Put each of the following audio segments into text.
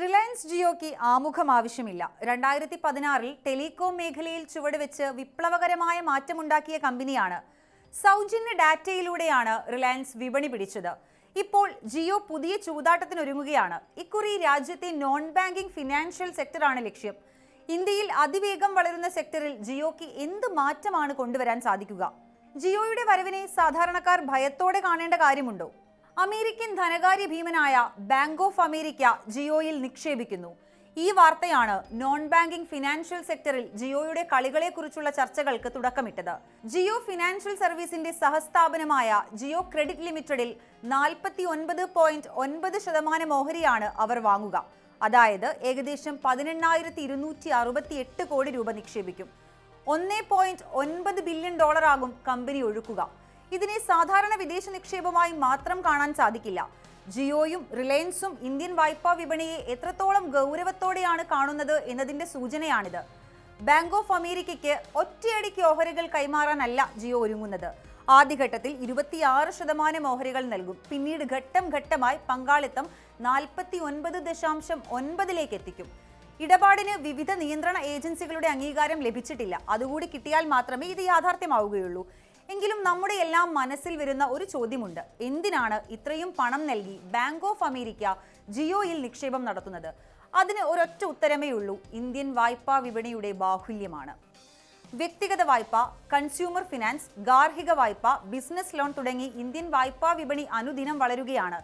Reliance ജിയോയ്ക്ക് ആമുഖം ആവശ്യമില്ല. 2016 telecom മേഖലയിൽ ചുവടുവെച്ച് വിപ്ലവകരമായ മാറ്റമുണ്ടാക്കിയ കമ്പനിയാണ്. സൗജന്യ ഡാറ്റയിലൂടെയാണ് റിലയൻസ് വിപണി പിടിച്ചത്. ഇപ്പോൾ ജിയോ പുതിയ ചൂതാട്ടത്തിനൊരുങ്ങുകയാണ്. ഇക്കുറി രാജ്യത്തെ നോൺ ബാങ്കിംഗ് ഫിനാൻഷ്യൽ സെക്ടറാണ് ലക്ഷ്യം. ഇന്ത്യയിൽ അതിവേഗം വളരുന്ന സെക്ടറിൽ ജിയോയ്ക്ക് എന്ത് മാറ്റമാണ് കൊണ്ടുവരാൻ സാധിക്കുക? ജിയോയുടെ വരവിനെ സാധാരണക്കാർ ഭയത്തോടെ കാണേണ്ട കാര്യമുണ്ടോ? അമേരിക്കൻ ധനകാര്യ ഭീമനായ ബാങ്ക് ഓഫ് അമേരിക്ക ജിയോയിൽ നിക്ഷേപിക്കുന്നു. ഈ വാർത്തയാണ് നോൺ ബാങ്കിംഗ് ഫിനാൻഷ്യൽ സെക്ടറിൽ ജിയോയുടെ കളികളെക്കുറിച്ചുള്ള ചർച്ചകൾക്ക് തുടക്കമിട്ടത്. ജിയോ ഫിനാൻഷ്യൽ സർവീസിന്റെ സഹസ്ഥാപനമായ ജിയോ ക്രെഡിറ്റ് ലിമിറ്റഡിൽ 49.9% ഓഹരിയാണ് അവർ വാങ്ങുക. അതായത് ഏകദേശം 18,268 കോടി രൂപ നിക്ഷേപിക്കും. $1.9 ബില്യൺ ആകും കമ്പനി ഒഴുക്കുക. ഇതിനെ സാധാരണ വിദേശ നിക്ഷേപമായി മാത്രം കാണാൻ സാധിക്കില്ല. ജിയോയും റിലയൻസും ഇന്ത്യൻ വായ്പാ വിപണിയെ എത്രത്തോളം ഗൗരവത്തോടെയാണ് കാണുന്നത് എന്നതിന്റെ സൂചനയാണിത്. ബാങ്ക് ഓഫ് അമേരിക്കയ്ക്ക് ഒറ്റയടിക്ക് ഓഹരികൾ കൈമാറാനല്ല ജിയോ ഒരുങ്ങുന്നത്. ആദ്യഘട്ടത്തിൽ 26% ഓഹരികൾ നൽകും. പിന്നീട് ഘട്ടം ഘട്ടമായി പങ്കാളിത്തം 49.9% എത്തിക്കും. ഇടപാടിന് വിവിധ നിയന്ത്രണ ഏജൻസികളുടെ അംഗീകാരം ലഭിച്ചിട്ടില്ല. അതുകൂടി കിട്ടിയാൽ മാത്രമേ ഇത് യാഥാർത്ഥ്യമാവുകയുള്ളൂ. എങ്കിലും നമ്മുടെ എല്ലാം മനസ്സിൽ വരുന്ന ഒരു ചോദ്യമുണ്ട്. എന്തിനാണ് ഇത്രയും പണം നൽകി ബാങ്ക് ഓഫ് അമേരിക്ക ജിയോയിൽ നിക്ഷേപം നടത്തുന്നത്? അതിന് ഒരൊറ്റ ഉത്തരമേ ഉള്ളൂ. ഇന്ത്യൻ വായ്പാ വിപണിയുടെ ബാഹുല്യമാണ്. വ്യക്തിഗത വായ്പ, കൺസ്യൂമർ ഫിനാൻസ്, ഗാർഹിക വായ്പ, ബിസിനസ് ലോൺ തുടങ്ങി ഇന്ത്യൻ വായ്പാ വിപണി അനുദിനം വളരുകയാണ്.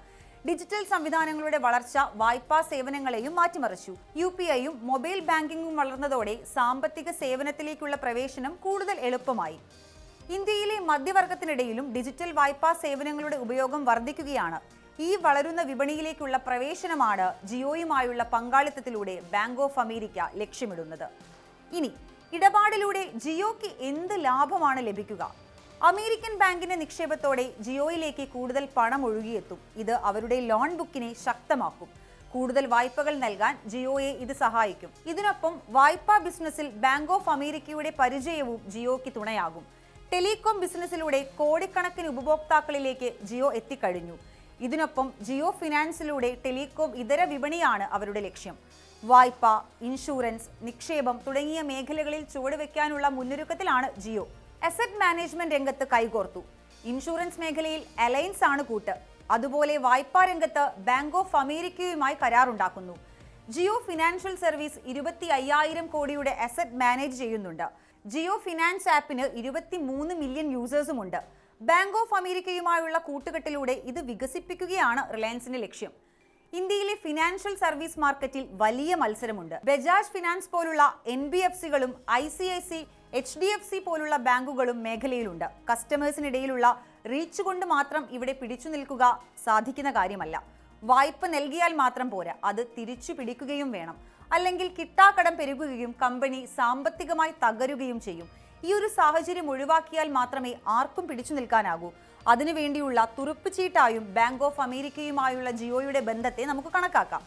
ഡിജിറ്റൽ സംവിധാനങ്ങളുടെ വളർച്ച വായ്പാ സേവനങ്ങളെയും മാറ്റിമറിച്ചു. UPIയും മൊബൈൽ ബാങ്കിങ്ങും വളർന്നതോടെ സാമ്പത്തിക സേവനത്തിലേക്കുള്ള പ്രവേശനം കൂടുതൽ എളുപ്പമായി. ഇന്ത്യയിലെ മധ്യവർഗത്തിനിടയിലും ഡിജിറ്റൽ വായ്പാ സേവനങ്ങളുടെ ഉപയോഗം വർദ്ധിക്കുകയാണ്. ഈ വളരുന്ന വിപണിയിലേക്കുള്ള പ്രവേശനമാണ് ജിയോയുമായുള്ള പങ്കാളിത്തത്തിലൂടെ ബാങ്ക് ഓഫ് അമേരിക്ക ലക്ഷ്യമിടുന്നത്. ഇനി ഇടപാടിലൂടെ ജിയോയ്ക്ക് എന്ത് ലാഭമാണ് ലഭിക്കുക? അമേരിക്കൻ ബാങ്കിന്റെ നിക്ഷേപത്തോടെ ജിയോയിലേക്ക് കൂടുതൽ പണം ഒഴുകിയെത്തും. ഇത് അവരുടെ ലോൺ ബുക്കിനെ ശക്തമാക്കും. കൂടുതൽ വായ്പകൾ നൽകാൻ ജിയോയെ ഇത് സഹായിക്കും. ഇതിനൊപ്പം വായ്പാ ബിസിനസ്സിൽ ബാങ്ക് ഓഫ് അമേരിക്കയുടെ പരിചയവും ജിയോയ്ക്ക് തുണയാകും. ടെലികോം ബിസിനസ്സിലൂടെ കോടിക്കണക്കിന് ഉപഭോക്താക്കളിലേക്ക് ജിയോ എത്തിക്കഴിഞ്ഞു. ഇതിനൊപ്പം ജിയോ ഫിനാൻസിലൂടെ ടെലികോം ഇതര വിപണിയാണ് അവരുടെ ലക്ഷ്യം. വായ്പ, ഇൻഷുറൻസ്, നിക്ഷേപം തുടങ്ങിയ മേഖലകളിൽ ചുവടുവെക്കാനുള്ള മുന്നൊരുക്കത്തിലാണ് ജിയോ. അസറ്റ് മാനേജ്മെന്റ് രംഗത്ത് കൈകോർത്തു. ഇൻഷുറൻസ് മേഖലയിൽ അലയൻസ് ആണ് കൂട്ട്. അതുപോലെ വായ്പാ രംഗത്ത് ബാങ്ക് ഓഫ് അമേരിക്കയുമായി കരാറുണ്ടാക്കുന്നു. ജിയോ ഫിനാൻഷ്യൽ സർവീസ് 25,000 കോടിയുടെ അസറ്റ് മാനേജ് ചെയ്യുന്നുണ്ട്. ജിയോ ഫിനാൻസ് ആപ്പിന് 23 മില്യൺ യൂസേഴ്സുമുണ്ട്. ബാങ്ക് ഓഫ് അമേരിക്കയുമായുള്ള കൂട്ടുകെട്ടിലൂടെ ഇത് വികസിപ്പിക്കുകയാണ് റിലയൻസിന്റെ ലക്ഷ്യം. ഇന്ത്യയിലെ ഫിനാൻഷ്യൽ സർവീസ് മാർക്കറ്റിൽ വലിയ മത്സരമുണ്ട്. ബജാജ് ഫിനാൻസ് പോലുള്ള NBFCകളും ICICI, HDFC പോലുള്ള ബാങ്കുകളും മേഖലയിലുണ്ട്. കസ്റ്റമേഴ്സിനിടയിലുള്ള റീച്ച് കൊണ്ട് മാത്രം ഇവിടെ പിടിച്ചു നിൽക്കുക സാധിക്കുന്ന കാര്യമല്ല. വായ്പ നൽകിയാൽ മാത്രം പോരാ, അത് തിരിച്ചു പിടിക്കുകയും വേണം. അല്ലെങ്കിൽ കിട്ടാക്കടം പെരുകുകയും കമ്പനി സാമ്പത്തികമായി തകരുകയും ചെയ്യും. ഈ ഒരു സാഹചര്യം ഒഴിവാക്കിയാൽ മാത്രമേ ആർക്കും പിടിച്ചു നിൽക്കാനാകൂ. അതിനുവേണ്ടിയുള്ള തുറുപ്പുചീട്ടായും ബാങ്ക് ഓഫ് അമേരിക്കയുമായുള്ള ജിയോയുടെ ബന്ധത്തെ നമുക്ക് കണക്കാക്കാം.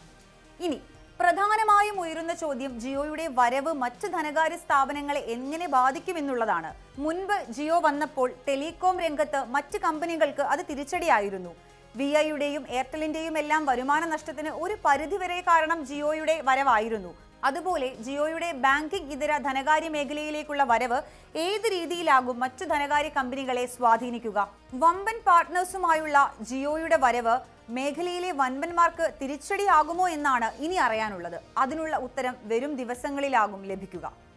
ഇനി പ്രധാനമായും ഉയരുന്ന ചോദ്യം ജിയോയുടെ വരവ് മറ്റ് ധനകാര്യ സ്ഥാപനങ്ങളെ എങ്ങനെ ബാധിക്കുമെന്നുള്ളതാണ്. മുൻപ് ജിയോ വന്നപ്പോൾ ടെലികോം രംഗത്ത് മറ്റ് കമ്പനികൾക്ക് അത് തിരിച്ചടിയായിരുന്നു. VIയുടെയും എയർടെലിന്റെയും എല്ലാം വരുമാന നഷ്ടത്തിന് ഒരു പരിധിവരെ കാരണം ജിയോയുടെ വരവായിരുന്നു. അതുപോലെ ജിയോയുടെ ബാങ്കിംഗ് ഇതര ധനകാര്യ മേഖലയിലേക്കുള്ള വരവ് ഏത് രീതിയിലാകും മറ്റു ധനകാര്യ കമ്പനികളെ സ്വാധീനിക്കുക? വമ്പൻ പാർട്ട്നേഴ്സുമായുള്ള ജിയോയുടെ വരവ് മേഖലയിലെ വൻപന്മാർക്ക് തിരിച്ചടിയാകുമോ എന്നാണ് ഇനി അറിയാനുള്ളത്. അതിനുള്ള ഉത്തരം വരും ദിവസങ്ങളിലാകും ലഭിക്കുക.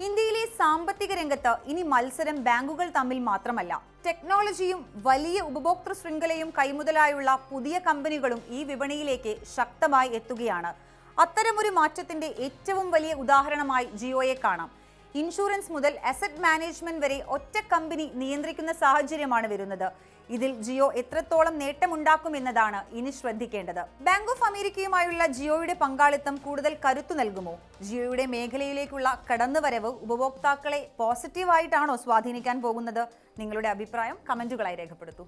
ഇന്ത്യയിലെ സാമ്പത്തിക രംഗത്ത് ഇനി മത്സരം ബാങ്കുകൾ തമ്മിൽ മാത്രമല്ല. ടെക്നോളജിയും വലിയ ഉപഭോക്തൃ ശൃംഖലയും കൈമുതലായുള്ള പുതിയ കമ്പനികളും ഈ വിപണിയിലേക്ക് ശക്തമായി എത്തുകയാണ്. അത്തരമൊരു മാറ്റത്തിന്റെ ഏറ്റവും വലിയ ഉദാഹരണമായി ജിയോയെ കാണാം. ഇൻഷുറൻസ് മുതൽ അസറ്റ് മാനേജ്മെന്റ് വരെ ഒറ്റ കമ്പനി നിയന്ത്രിക്കുന്ന സാഹചര്യമാണ് വരുന്നത്. ഇതിൽ ജിയോ എത്രത്തോളം നേട്ടമുണ്ടാക്കുമെന്നതാണ് ഇനി ശ്രദ്ധിക്കേണ്ടത്. ബാങ്ക് ഓഫ് അമേരിക്കയുമായുള്ള ജിയോയുടെ പങ്കാളിത്തം കൂടുതൽ കരുത്തു നൽകുമോ? ജിയോയുടെ മേഖലയിലേക്കുള്ള കടന്നുവരവ് ഉപഭോക്താക്കളെ പോസിറ്റീവായിട്ടാണോ സ്വാധീനിക്കാൻ പോകുന്നത്? നിങ്ങളുടെ അഭിപ്രായം കമന്റുകളായി രേഖപ്പെടുത്തൂ.